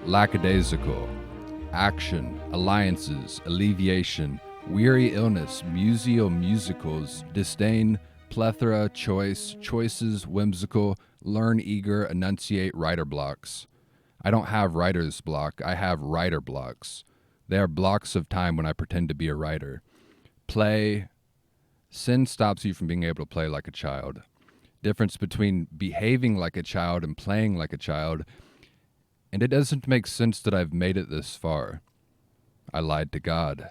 Lackadaisical, action, alliances, alleviation, weary illness, musial musicals, disdain, plethora, choice, choices, whimsical, learn eager, enunciate, writer blocks. I don't have writer's block, I have writer blocks. They are blocks of time when I pretend to be a writer. Play. Sin stops you from being able to play like a child. Difference between behaving like a child and playing like a child. And it doesn't make sense that I've made it this far. I lied to God.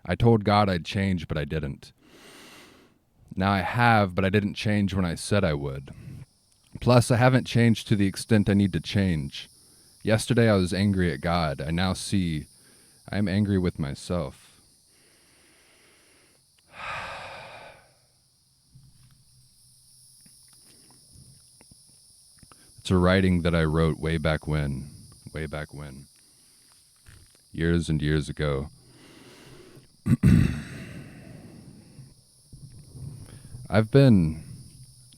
I told God I'd change, but I didn't. Now I have, but I didn't change when I said I would. Plus, I haven't changed to the extent I need to change. Yesterday I was angry at God. I now see I am angry with myself. It's a writing that I wrote way back when. Years and years ago. I've been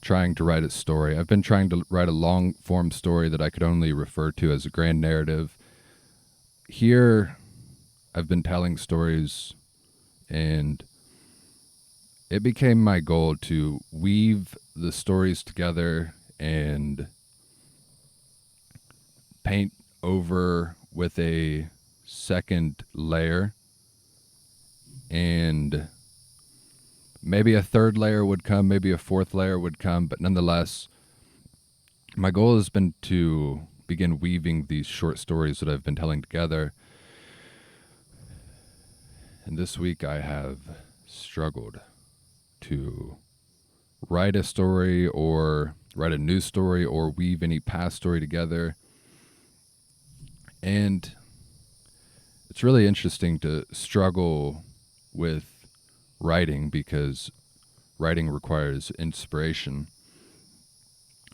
trying to write a story. I've been trying to write a long-form story that I could only refer to as a grand narrative. Here, I've been telling stories, and it became my goal to weave the stories together and paint over with a second layer, and maybe a third layer would come, maybe a fourth layer would come, but nonetheless, my goal has been to begin weaving these short stories that I've been telling together. And this week I have struggled to write a story or write a new story or weave any past story together. And it's really interesting to struggle with writing because writing requires inspiration.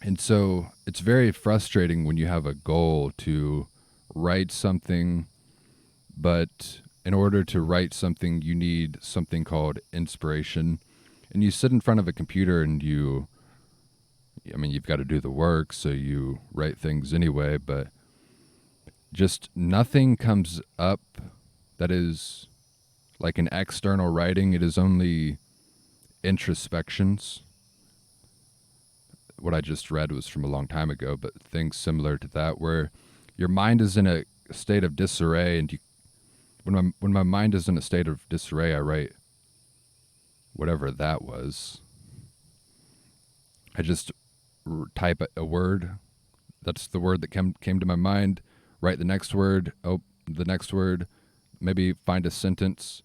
And so it's very frustrating when you have a goal to write something, but in order to write something, you need something called inspiration. And you sit in front of a computer and you've got to do the work, so you write things anyway, but just nothing comes up that is like an external writing. It is only introspections. What I just read was from a long time ago, but things similar to that, where your mind is in a state of disarray, and when my mind is in a state of disarray, I write whatever that was. I just type a word. That's the word that came to my mind. Write the next word. Oh, the next word. Maybe find a sentence.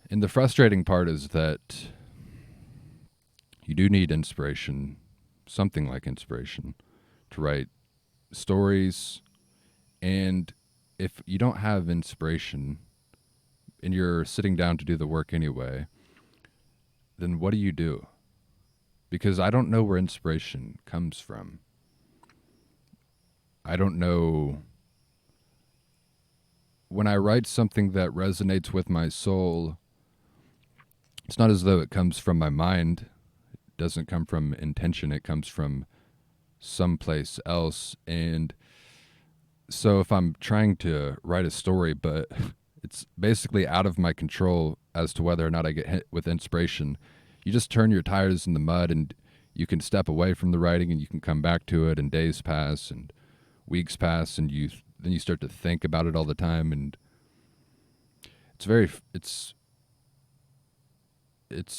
And the frustrating part is that you do need inspiration, something like inspiration, to write stories. And if you don't have inspiration and you're sitting down to do the work anyway, then what do? Because I don't know where inspiration comes from. I don't know. When I write something that resonates with my soul, it's not as though it comes from my mind. It doesn't come from intention. It comes from someplace else. And so if I'm trying to write a story, but it's basically out of my control as to whether or not I get hit with inspiration, you just turn your tires in the mud, and you can step away from the writing and you can come back to it, and days pass and weeks pass, and then you start to think about it all the time, and it's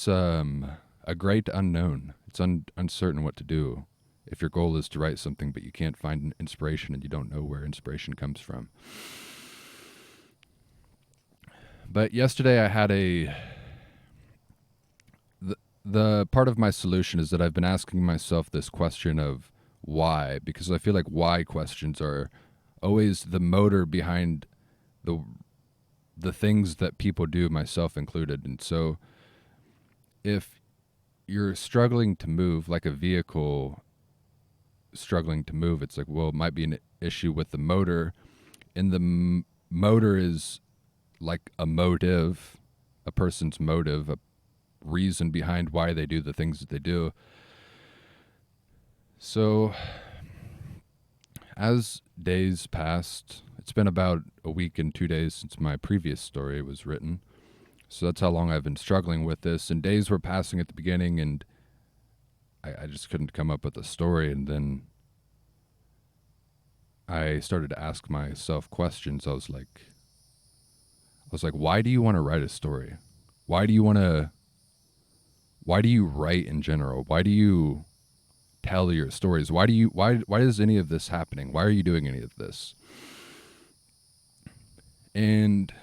a great unknown. It's uncertain what to do if your goal is to write something but you can't find an inspiration and you don't know where inspiration comes from. But yesterday I had the part of my solution is that I've been asking myself this question of why, because I feel like why questions are always the motor behind the things that people do, myself included. And so if you're struggling to move, like a vehicle struggling to move, it's like, well, it might be an issue with the motor, and the motor is like a motive, a person's motive, a reason behind why they do the things that they do. So as days passed, it's been about a week and 2 days since my previous story was written. So that's how long I've been struggling with this. And days were passing at the beginning, and I just couldn't come up with a story. And then I started to ask myself questions. I was like, why do you want to write a story? Why do you write in general? Why do you tell your stories? Why is any of this happening? Why are you doing any of this? And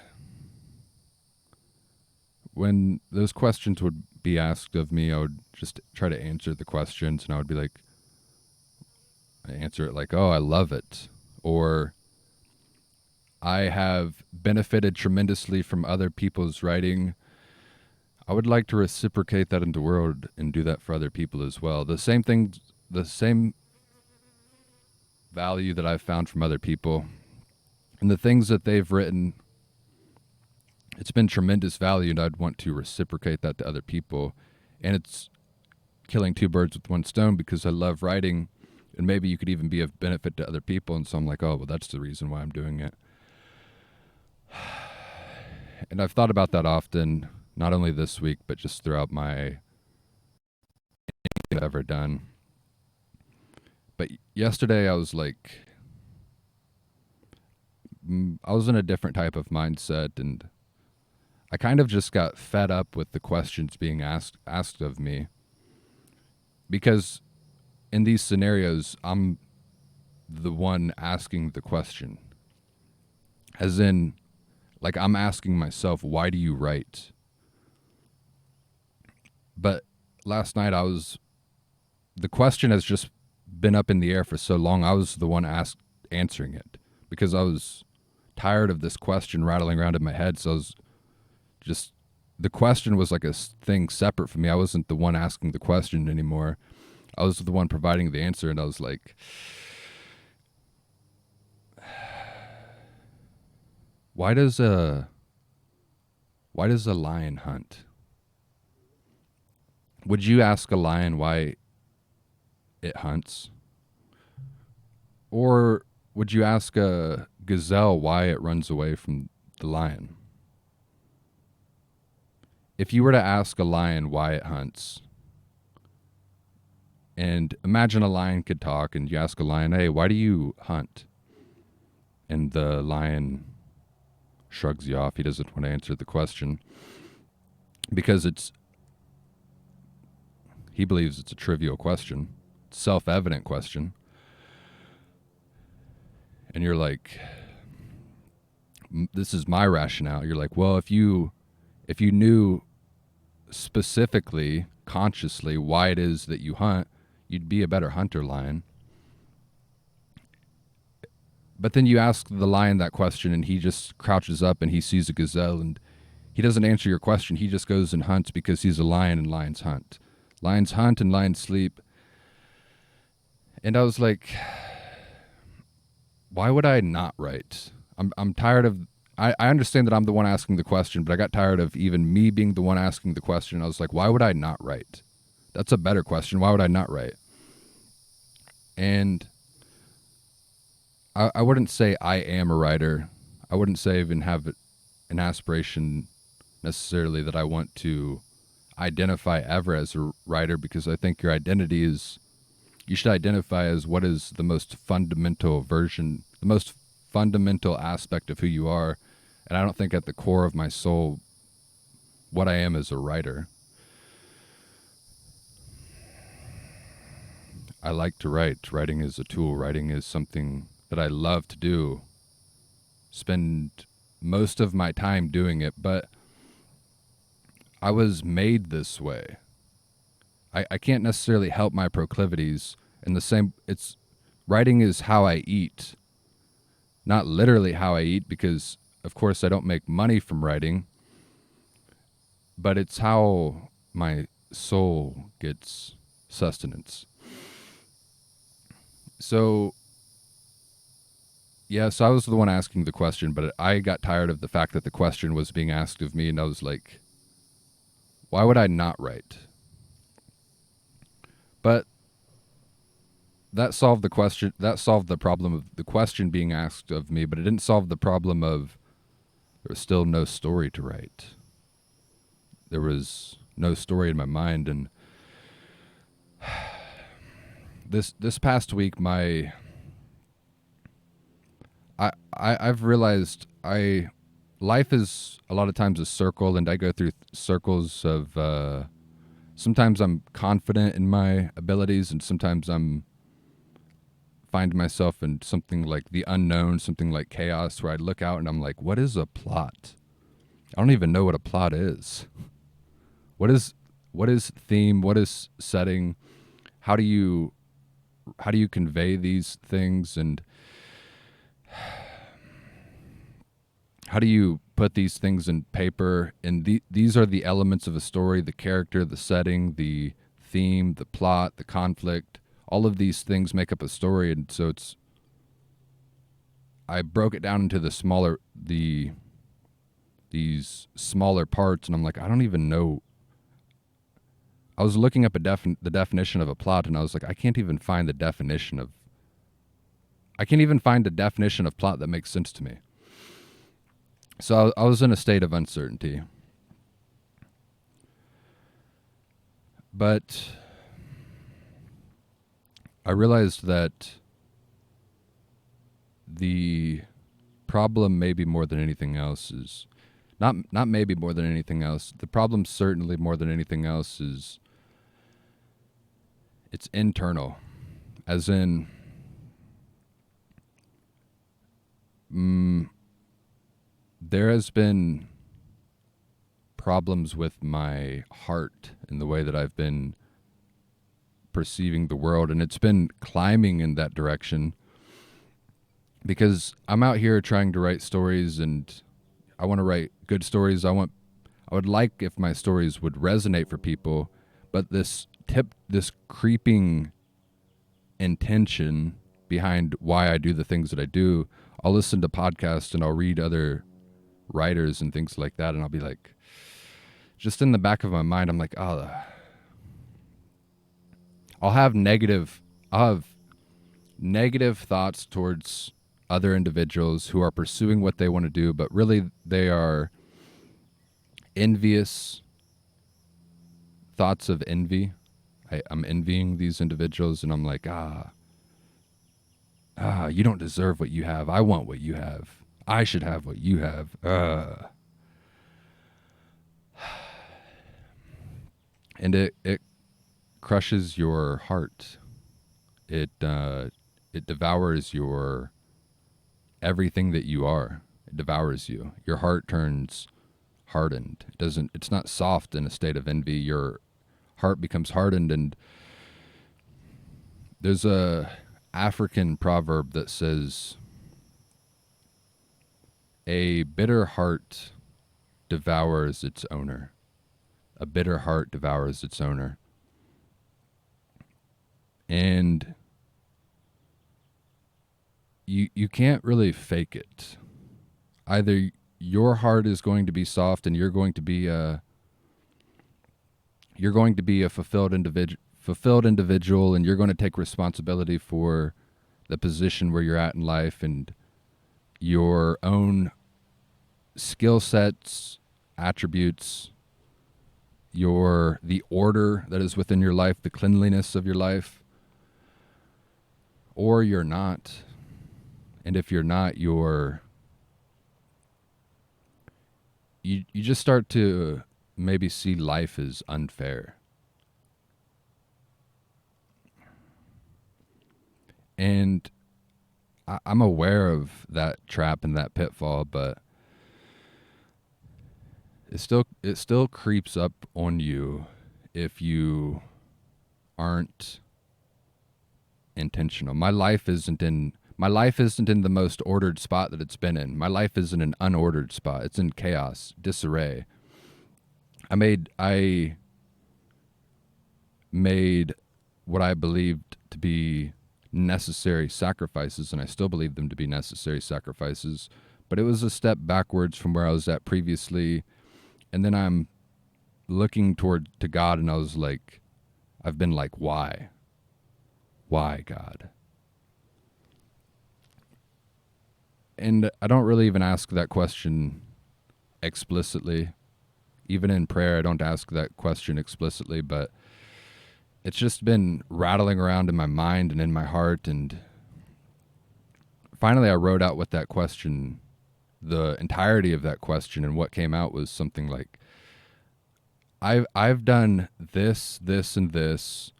when those questions would be asked of me, I would just try to answer the questions, and I would be like, I answer it like, oh, I love it. Or I have benefited tremendously from other people's writing. I would like to reciprocate that in the world and do that for other people as well. The same thing, the same value that I've found from other people and the things that they've written, it's been tremendous value, and I'd want to reciprocate that to other people. And it's killing two birds with one stone, because I love writing, and maybe you could even be of benefit to other people. And so I'm like, oh, well, that's the reason why I'm doing it. And I've thought about that often, not only this week, but just throughout my anything I've ever done. But yesterday I was like, I was in a different type of mindset, and I kind of just got fed up with the questions being asked of me. Because in these scenarios, I'm the one asking the question. As in, like, I'm asking myself, why do you write? But last night the question has just been up in the air for so long. I was the one answering it, because I was tired of this question rattling around in my head. So I was just, the question was like a thing separate from me. I wasn't the one asking the question anymore. I was the one providing the answer, and I was like, why does a lion hunt? Would you ask a lion why it hunts? Or would you ask a gazelle why it runs away from the lion? If you were to ask a lion why it hunts, and imagine a lion could talk, and you ask a lion, hey, why do you hunt? And the lion shrugs you off. He doesn't want to answer the question, because he believes it's a trivial question, self-evident question. And you're like, this is my rationale. You're like, well, if you knew specifically, consciously, why it is that you hunt, you'd be a better hunter, lion. But then you ask the lion that question, and he just crouches up and he sees a gazelle, and he doesn't answer your question. He just goes and hunts, because he's a lion, and lions hunt. Lions hunt and lions sleep. And I was like, why would I not write? I'm tired of, I understand that I'm the one asking the question, but I got tired of even me being the one asking the question. I was like, why would I not write? That's a better question. Why would I not write? And I wouldn't say I am a writer. I wouldn't say I even have an aspiration necessarily that I want to identify ever as a writer, because I think your identity is, you should identify as what is the most fundamental version, the most fundamental aspect of who you are. And I don't think at the core of my soul what I am as a writer. I like to write. Writing is a tool. Writing is something that I love to do. Spend most of my time doing it, but I was made this way. I can't necessarily help my proclivities. And writing is how I eat. Not literally how I eat, because of course I don't make money from writing, but it's how my soul gets sustenance. So Yeah, so I was the one asking the question, but I got tired of the fact that the question was being asked of me, and I was like, why would I not write? But that solved the question. That solved the problem of the question being asked of me, but it didn't solve the problem of there was still no story to write. There was no story in my mind, and this past week, I've realized life is a lot of times a circle, and I go through circles of. Sometimes I'm confident in my abilities, and sometimes I'm find myself in something like the unknown, something like chaos, where I look out and I'm like, what is a plot? I don't even know what a plot is. What is theme? What is setting? How do you convey these things, and how do you put these things in paper? And these are the elements of a story: the character, the setting, the theme, the plot, the conflict. All of these things make up a story, and so I broke it down into these smaller parts, and I'm like, I don't even know. I was looking up the definition of a plot, and I was like, I can't even find a definition of plot that makes sense to me. So I was in a state of uncertainty. But I realized that the problem, maybe more than anything else, is not maybe more than anything else. The problem, certainly more than anything else, is it's internal, as in there has been problems with my heart and the way that I've been perceiving the world, and it's been climbing in that direction because I'm out here trying to write stories, and I want to write good stories. I would like if my stories would resonate for people, but this creeping intention behind why I do the things that I do. I'll listen to podcasts and I'll read other writers and things like that, and I'll be like, just in the back of my mind, I'm like, oh, I'll have negative thoughts towards other individuals who are pursuing what they want to do, but really they are envious thoughts of envy. I'm envying these individuals, and I'm like, you don't deserve what you have. I want what you have. I should have what you have. And it crushes your heart. It devours your everything that you are. It devours you. Your heart turns hardened. It's not soft in a state of envy. Your heart becomes hardened, and there's a African proverb that says, a bitter heart devours its owner. A bitter heart devours its owner. And you can't really fake it. Either your heart is going to be soft and you're going to be a fulfilled individual, and you're going to take responsibility for the position where you're at in life and your own skill sets, attributes, the order that is within your life, the cleanliness of your life, or you're not. And if you're not, you just start to maybe see life as unfair. And I'm aware of that trap and that pitfall, but it still creeps up on you if you aren't intentional. My life isn't in the most ordered spot that it's been in. My life is in an unordered spot. It's in chaos, disarray. I made what I believed to be necessary sacrifices, and I still believe them to be necessary sacrifices, but it was a step backwards from where I was at previously. And then I'm looking toward to God, and I was like, I've been like, why? Why, God? And I don't really even ask that question explicitly. Even in prayer, I don't ask that question explicitly, but it's just been rattling around in my mind and in my heart. And finally, I wrote out what that question, the entirety of that question, and what came out was something like, I've done this, this, and this.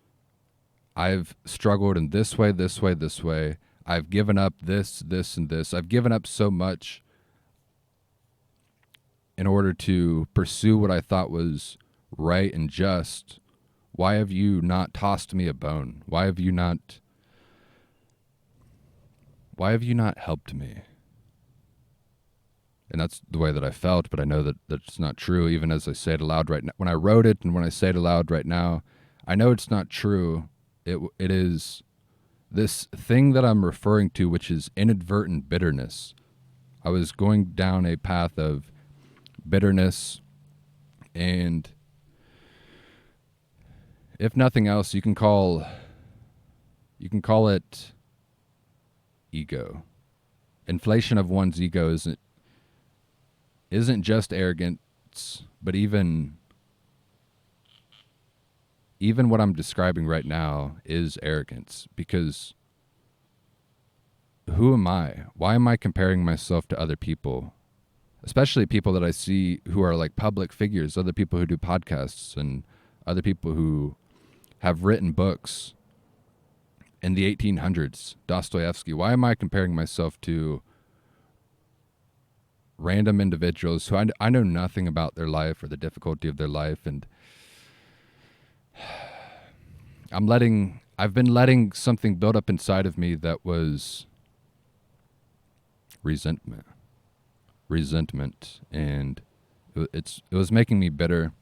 I've struggled in this way, this way, this way. I've given up this, this, and this. I've given up so much in order to pursue what I thought was right and just. Why have you not tossed me a bone? Why have you not helped me? And that's the way that I felt, but I know that that's not true, even as I say it aloud right now. When I wrote it and when I say it aloud right now, I know it's not true. It is this thing that I'm referring to, which is inadvertent bitterness. I was going down a path of bitterness, and if nothing else, you can call it ego. Inflation of one's ego isn't just arrogance, but even what I'm describing right now is arrogance, because who am I? Why am I comparing myself to other people? Especially people that I see who are like public figures, other people who do podcasts and other people who have written books in the 1800s, Dostoevsky. Why am I comparing myself to random individuals who I know nothing about their life or the difficulty of their life? And I've been letting something build up inside of me that was resentment, and it was making me bitter.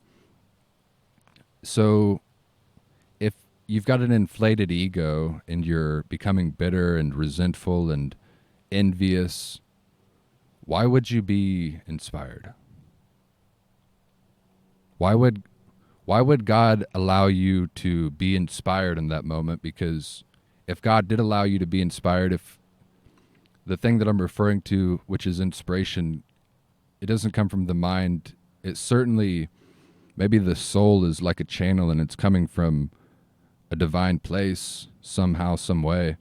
So if you've got an inflated ego and you're becoming bitter and resentful and envious, why would you be inspired? Why would God allow you to be inspired in that moment? Because if God did allow you to be inspired, if the thing that I'm referring to, which is inspiration, it doesn't come from the mind, it certainly, maybe the soul is like a channel and it's coming from a divine place somehow, some way.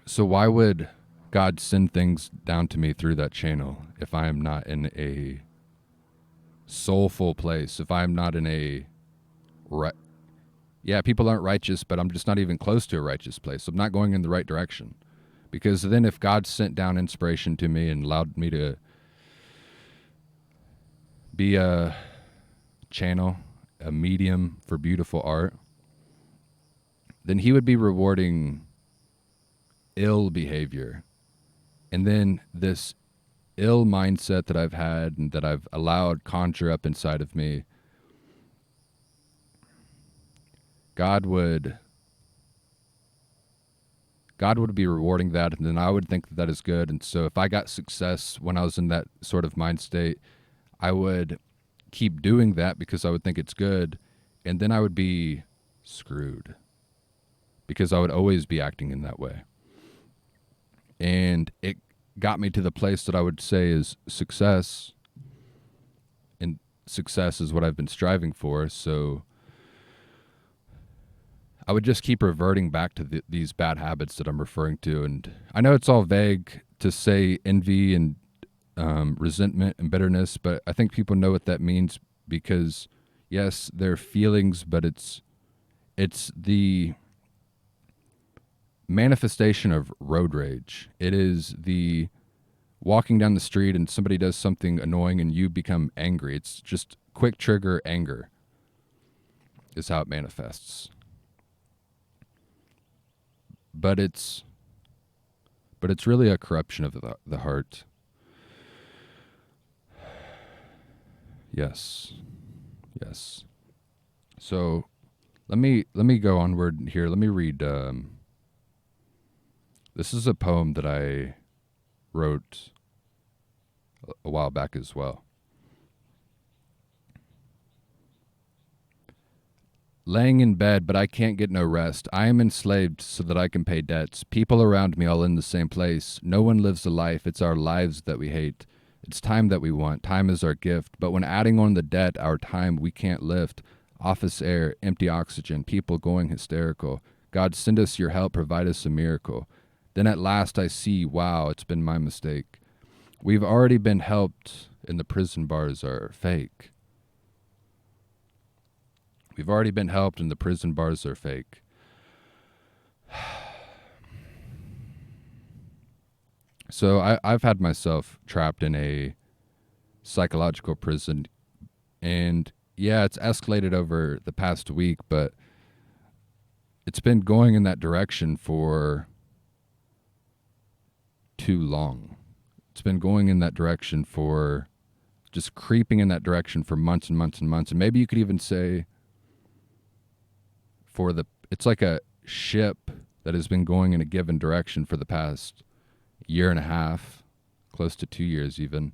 So why would God send things down to me through that channel if I am not in a soulful place, if I'm not in a right? Yeah, people aren't righteous, but I'm just not even close to a righteous place. I'm not going in the right direction. Because then if God sent down inspiration to me and allowed me to be a channel, a medium for beautiful art, then he would be rewarding ill behavior. And then this ill mindset that I've had and that I've allowed conjure up inside of me, God would be rewarding that, and then I would think that that is good. And so if I got success when I was in that sort of mind state, I would keep doing that because I would think it's good, and then I would be screwed because I would always be acting in that way. And it got me to the place that I would say is success, and success is what I've been striving for. So I would just keep reverting back to these bad habits that I'm referring to. And I know it's all vague to say envy and resentment and bitterness, but I think people know what that means, because yes, they're feelings, but it's the manifestation of road rage. It is the walking down the street and somebody does something annoying and you become angry. It's just quick trigger anger is how it manifests. But it's really a corruption of the heart. Yes. So let me go onward here. Let me read This is a poem that I wrote a while back as well. Laying in bed, but I can't get no rest. I am enslaved so that I can pay debts. People around me all in the same place. No one lives a life. It's our lives that we hate. It's time that we want. Time is our gift. But when adding on the debt, our time we can't lift. Office air, empty oxygen, people going hysterical. God, send us your help, provide us a miracle. Then at last I see, wow, it's been my mistake. We've already been helped, and the prison bars are fake. We've already been helped, and the prison bars are fake. So I've had myself trapped in a psychological prison, and yeah, it's escalated over the past week, but it's been going in that direction for too long. It's been going in that direction for just creeping in that direction for months and months and months. And maybe you could even say it's like a ship that has been going in a given direction for the past year and a half, close to 2 years even.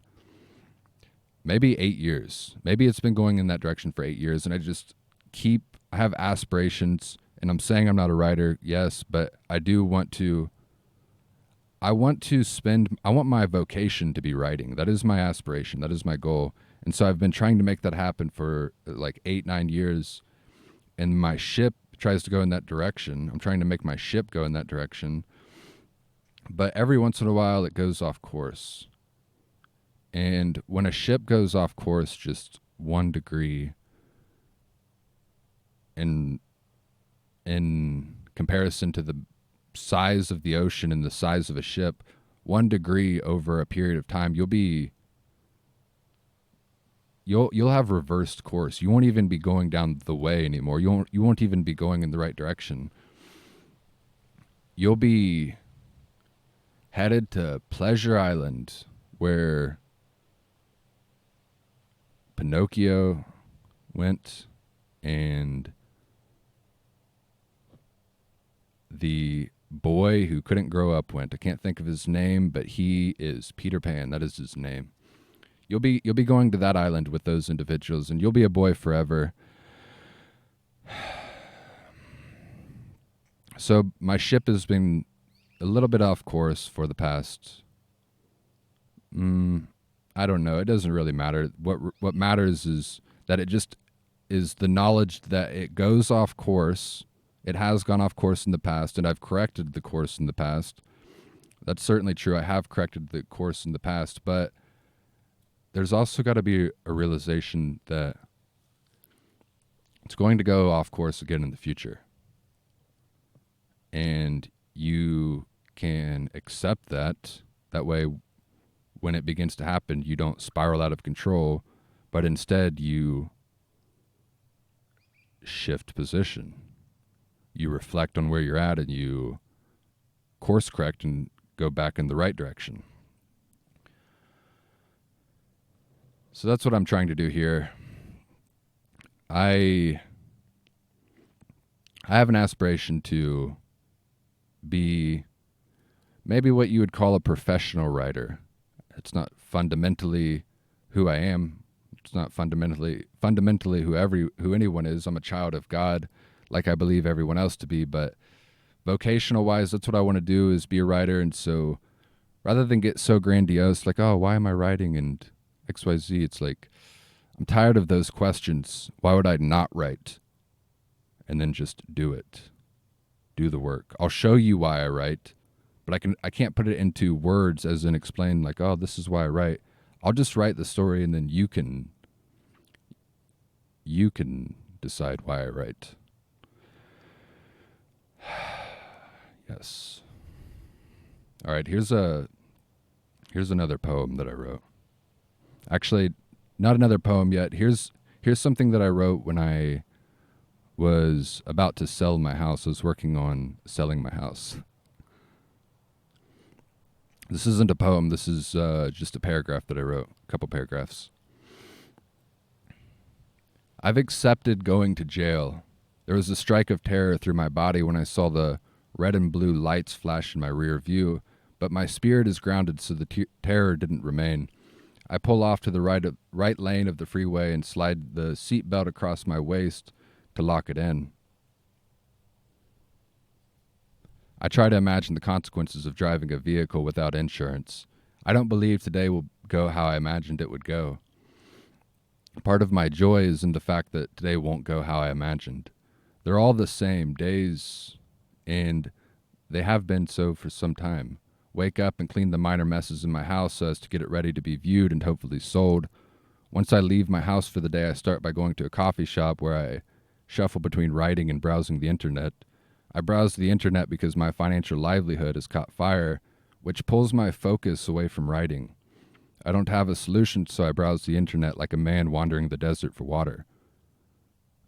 Maybe 8 years. Maybe it's been going in that direction for 8 years, and I have aspirations, and I'm saying I'm not a writer, yes, but I want my vocation to be writing. That is my aspiration. That is my goal. And so I've been trying to make that happen for like 8-9 years, and my ship tries to go in that direction. I'm trying to make my ship go in that direction. But every once in a while it goes off course. And when a ship goes off course just 1 degree in comparison to the size of the ocean and the size of a ship, 1 degree over a period of time, you'll have reversed course. You won't even be going down the way anymore. You won't even be going in the right direction. You'll be headed to Pleasure Island, where Pinocchio went, and the boy who couldn't grow up went. I can't think of his name, but he is Peter Pan. That is his name. You'll be going to that island with those individuals, and you'll be a boy forever. So my ship has been a little bit off course for the past. I don't know. It doesn't really matter. What matters is that it just is the knowledge that it goes off course. It has gone off course in the past, and I've corrected the course in the past. That's certainly true. I have corrected the course in the past, but there's also got to be a realization that it's going to go off course again in the future. And you can accept that. That way, when it begins to happen, you don't spiral out of control, but instead you shift position. You reflect on where you're at, and you course correct and go back in the right direction. So that's what I'm trying to do here. I have an aspiration to be maybe what you would call a professional writer. It's not fundamentally who I am. It's not fundamentally who anyone is. I'm a child of God, like I believe everyone else to be, but vocational wise, that's what I want to do, is be a writer. And so rather than get so grandiose, like, oh, why am I writing and XYZ, it's like, I'm tired of those questions. Why would I not write? And then just do it. Do the work. I'll show you why I write, but I can't put it into words as in explain, like, oh, this is why I write. I'll just write the story, and then you can decide why I write. Yes. All right, here's another poem that I wrote. Actually, not another poem yet. Here's something that I wrote when I was about to sell my house. I was working on selling my house. This isn't a poem. This is just a paragraph that I wrote, a couple paragraphs. I've accepted going to jail. There was a strike of terror through my body when I saw the Red and blue lights flash in my rear view, but my spirit is grounded so the terror didn't remain. I pull off to the right lane of the freeway and slide the seatbelt across my waist to lock it in. I try to imagine the consequences of driving a vehicle without insurance. I don't believe today will go how I imagined it would go. Part of my joy is in the fact that today won't go how I imagined. They're all the same days, and they have been so for some time. Wake up and clean the minor messes in my house so as to get it ready to be viewed and hopefully sold. Once I leave my house for the day, I start by going to a coffee shop where I shuffle between writing and browsing the internet. I browse the internet because my financial livelihood has caught fire, which pulls my focus away from writing. I don't have a solution, so I browse the internet like a man wandering the desert for water.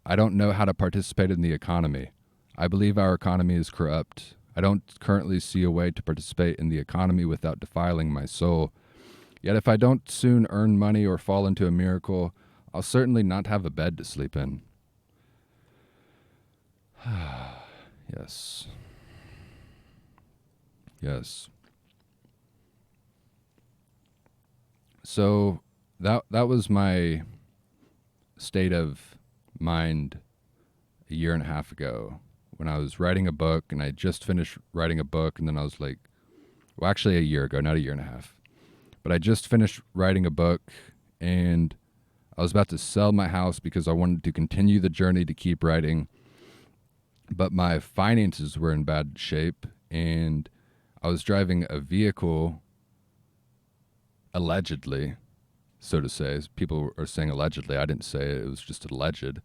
I don't know how to participate in the economy. I believe our economy is corrupt. I don't currently see a way to participate in the economy without defiling my soul. Yet if I don't soon earn money or fall into a miracle, I'll certainly not have a bed to sleep in. Yes. Yes. So that was my state of mind a year and a half ago when I was writing a book, and I just finished writing a book, and then I was like, well, actually a year ago, not a year and a half. But I just finished writing a book, and I was about to sell my house because I wanted to continue the journey to keep writing. But my finances were in bad shape, and I was driving a vehicle, allegedly, so to say. People are saying allegedly. I didn't say it. It was just alleged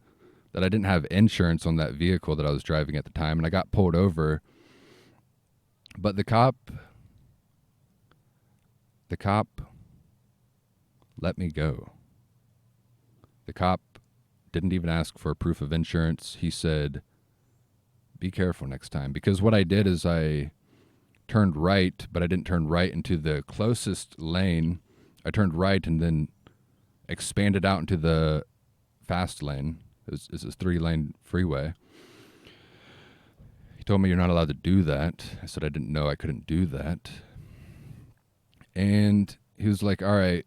that I didn't have insurance on that vehicle that I was driving at the time, and I got pulled over. But the cop let me go. The cop didn't even ask for proof of insurance. He said, be careful next time. Because what I did is I turned right, but I didn't turn right into the closest lane. I turned right and then expanded out into the fast lane. It's a 3-lane freeway. He told me you're not allowed to do that. I said I didn't know I couldn't do that. And he was like, all right,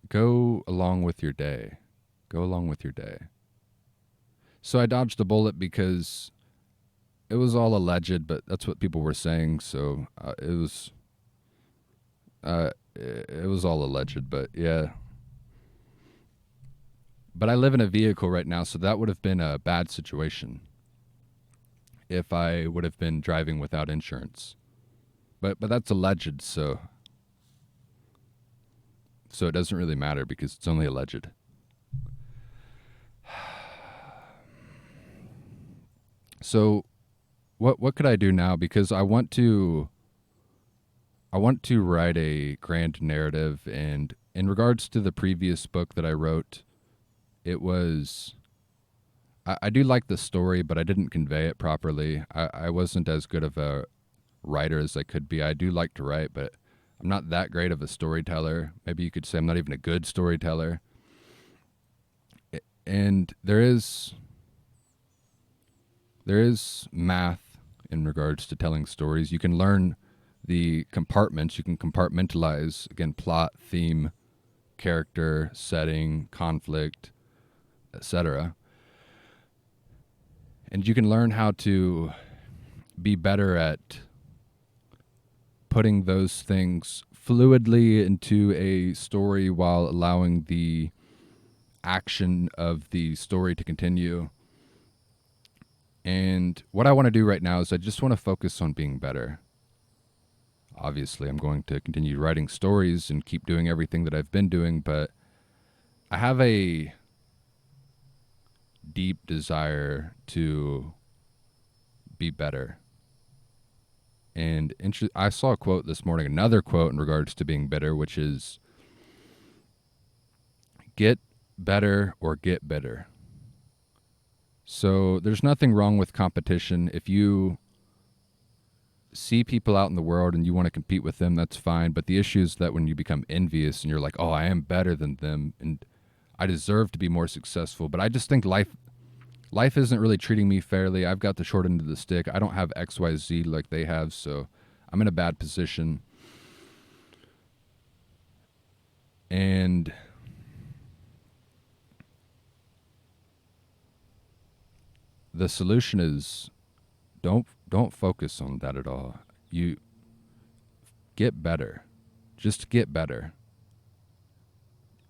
go along with your day. Go along with your day. So I dodged the bullet because it was all alleged, but that's what people were saying. So it was all alleged, but yeah. But I live in a vehicle right now, so that would have been a bad situation if I would have been driving without insurance. But that's alleged, so it doesn't really matter because it's only alleged. So what could I do now? Because I want to write a grand narrative, and in regards to the previous book that I wrote, it was, I do like the story, but I didn't convey it properly. I wasn't as good of a writer as I could be. I do like to write, but I'm not that great of a storyteller. Maybe you could say I'm not even a good storyteller. And there is math in regards to telling stories. You can learn the compartments. You can compartmentalize, again, plot, theme, character, setting, conflict, etc. And you can learn how to be better at putting those things fluidly into a story while allowing the action of the story to continue. And what I want to do right now is I just want to focus on being better. Obviously, I'm going to continue writing stories and keep doing everything that I've been doing, but I have a deep desire to be better. And I saw a quote this morning, another quote in regards to being better, which is, get better or get bitter. So there's nothing wrong with competition. If you see people out in the world and you want to compete with them, that's fine. But the issue is that when you become envious and you're like, oh, I am better than them and I deserve to be more successful. But I just think life life isn't really treating me fairly. I've got the short end of the stick. I don't have XYZ like they have, so I'm in a bad position. And the solution is don't focus on that at all. You get better. Just get better.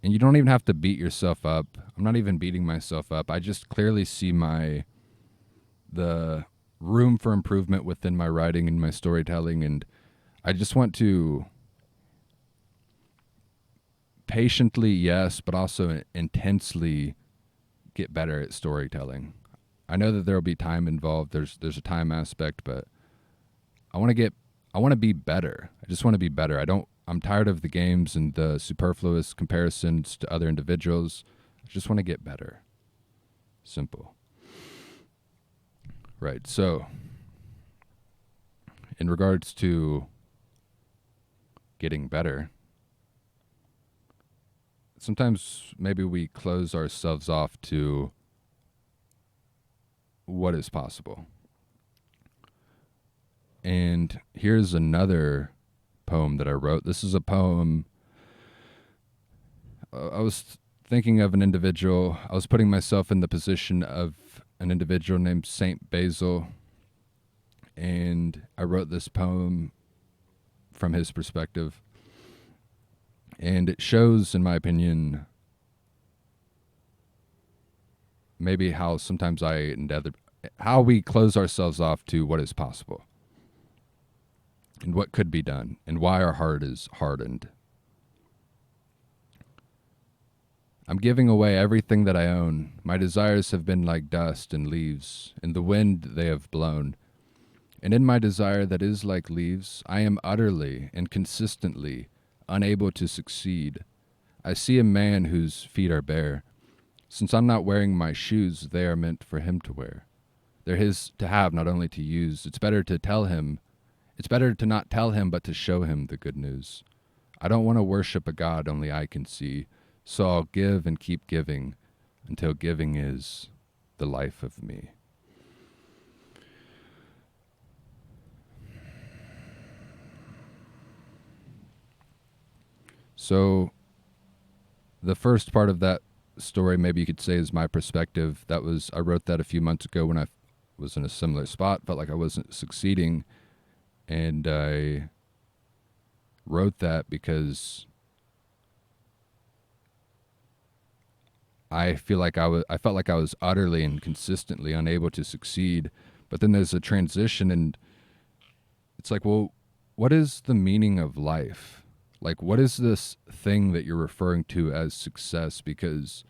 And you don't even have to beat yourself up. I'm not even beating myself up. I just clearly see the room for improvement within my writing and my storytelling, and I just want to patiently, yes, but also intensely get better at storytelling. I know that there will be time involved. There's a time aspect, but I want to be better. I just want to be better. I'm tired of the games and the superfluous comparisons to other individuals. I just want to get better. Simple. Right. So, in regards to getting better, sometimes maybe we close ourselves off to what is possible. And here's another poem that I wrote. This is a poem. I was thinking of an individual. I was putting myself in the position of an individual named Saint Basil, and I wrote this poem from his perspective. And it shows, in my opinion, maybe how sometimes how we close ourselves off to what is possible and what could be done and why our heart is hardened. I'm giving away everything that I own. My desires have been like dust and leaves. In the wind they have blown. And in my desire that is like leaves, I am utterly and consistently unable to succeed. I see a man whose feet are bare. Since I'm not wearing my shoes, they are meant for him to wear. They're his to have, not only to use. It's better to not tell him, but to show him the good news. I don't want to worship a God only I can see, so I'll give and keep giving until giving is the life of me. So the first part of that story, maybe you could say, is my perspective. I wrote that a few months ago when I was in a similar spot, felt like I wasn't succeeding. And I wrote that because I felt like I was utterly and consistently unable to succeed. But then there's a transition, and it's like, well, what is the meaning of life? Like, what is this thing that you're referring to as success? Because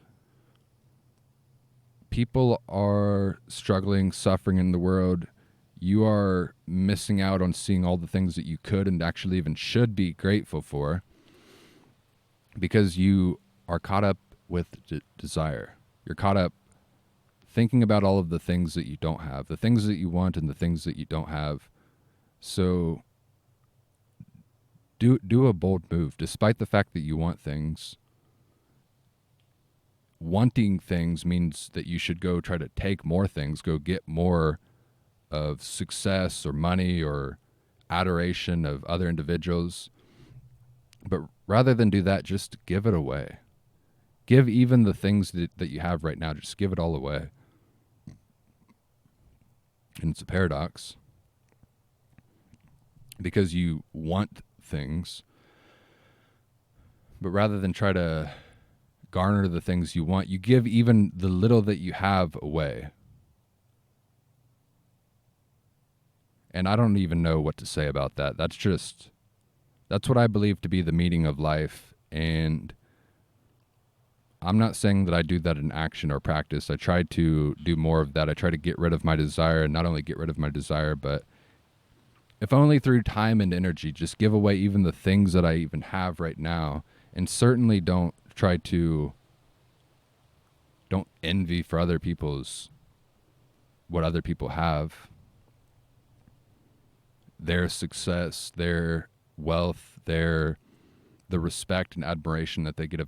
people are struggling, suffering in the world. You are missing out on seeing all the things that you could and actually even should be grateful for because you are caught up with desire. You're caught up thinking about all of the things that you don't have, the things that you want and the things that you don't have. So do a bold move, despite the fact that you want things. Wanting things means that you should go try to take more things, go get more of success or money or adoration of other individuals. But rather than do that, just give it away. Give even the things that you have right now, just give it all away. And it's a paradox because you want things, but rather than try to garner the things you want, you give even the little that you have away. And I don't even know what to say about that. That's what I believe to be the meaning of life. And I'm not saying that I do that in action or practice. I try to do more of that. I try to get rid of my desire, and not only get rid of my desire, but if only through time and energy, just give away even the things that I even have right now. And certainly don't envy for what other people have. Their success, their wealth, the respect and admiration that they get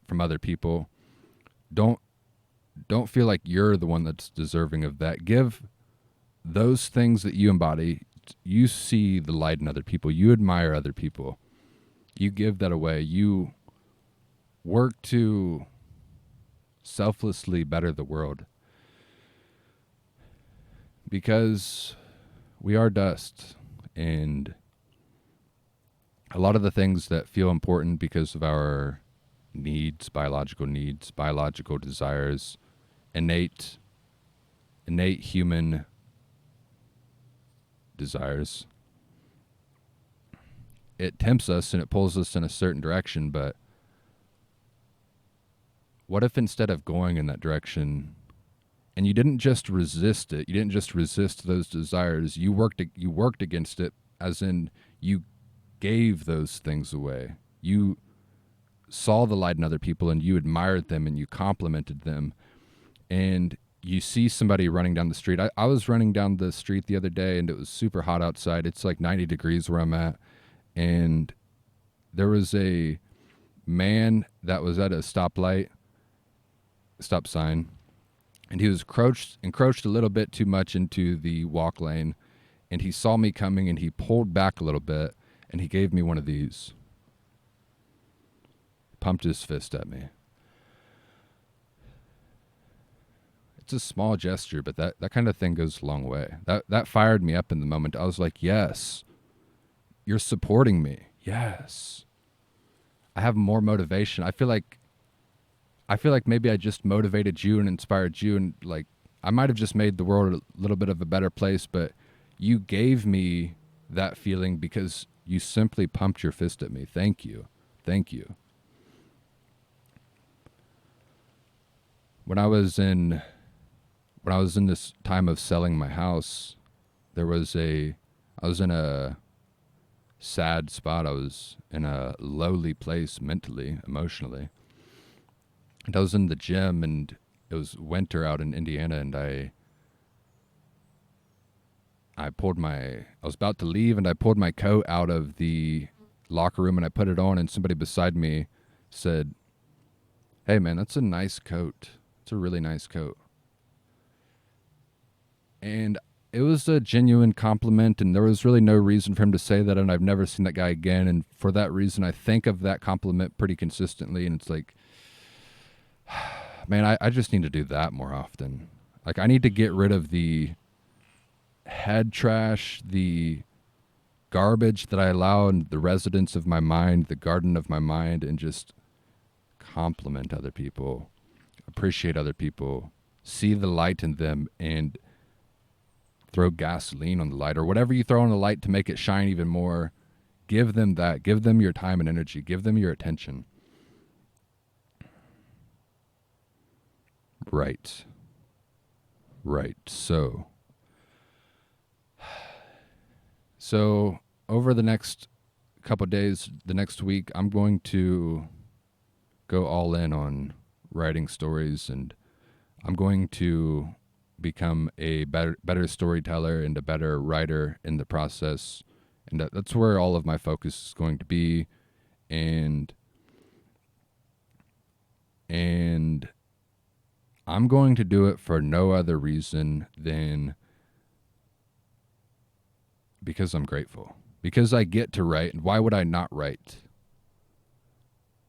from other people. Don't don't feel like you're the one that's deserving of that. Give those things that you embody. You see the light in other people. You admire other people. You give that away. You work to selflessly better the world, because we are dust, and a lot of the things that feel important because of our needs, biological desires, innate human desires, it tempts us and it pulls us in a certain direction. But what if instead of going in that direction, and you didn't just resist it, you didn't just resist those desires, you worked against it, as in you gave those things away. You saw the light in other people and you admired them and you complimented them. And you see somebody running down the street. I was running down the street the other day and it was super hot outside. It's like 90 degrees where I'm at. And there was a man that was at a stop sign, and he was encroached a little bit too much into the walk lane, and he saw me coming and he pulled back a little bit and he gave me one of these. Pumped his fist at me. It's a small gesture, but that kind of thing goes a long way. That fired me up in the moment. I was like, yes, you're supporting me. Yes. I have more motivation. I feel like maybe I just motivated you and inspired you, and like I might have just made the world a little bit of a better place, but you gave me that feeling because you simply pumped your fist at me. Thank you. Thank you. When I was in this time of selling my house, I was in a sad spot. I was in a lowly place mentally, emotionally. And I was in the gym, and it was winter out in Indiana, and I was about to leave, and I pulled my coat out of the locker room and I put it on, and somebody beside me said, "Hey man, that's a nice coat. It's a really nice coat." And it was a genuine compliment, and there was really no reason for him to say that, and I've never seen that guy again. And for that reason, I think of that compliment pretty consistently, and it's like, man, I just need to do that more often. Like, I need to get rid of the head trash, the garbage that I allow in the residence of my mind, the garden of my mind, and just compliment other people, appreciate other people, see the light in them, and throw gasoline on the light, or whatever you throw on the light to make it shine even more. Give them that. Give them your time and energy. Give them your attention. Right. So over the next couple of days, the next week, I'm going to go all in on writing stories, and I'm going to become a better storyteller and a better writer in the process. And that's where all of my focus is going to be. And I'm going to do it for no other reason than because I'm grateful. Because I get to write, and why would I not write?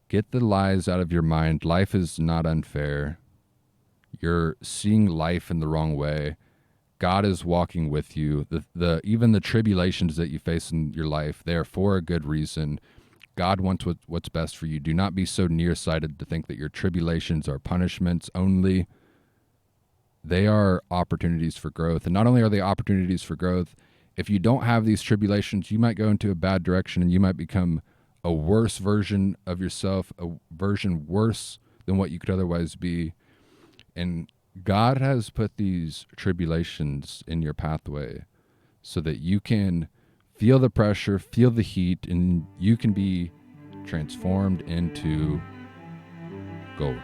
Get the lies out of your mind. Life is not unfair. You're seeing life in the wrong way. God is walking with you. Even the tribulations that you face in your life, they are for a good reason. God wants what's best for you. Do not be so nearsighted to think that your tribulations are punishments only. They are opportunities for growth. And not only are they opportunities for growth, if you don't have these tribulations, you might go into a bad direction, and you might become a worse version of yourself, a version worse than what you could otherwise be. And God has put these tribulations in your pathway so that you can feel the pressure, feel the heat, and you can be transformed into gold.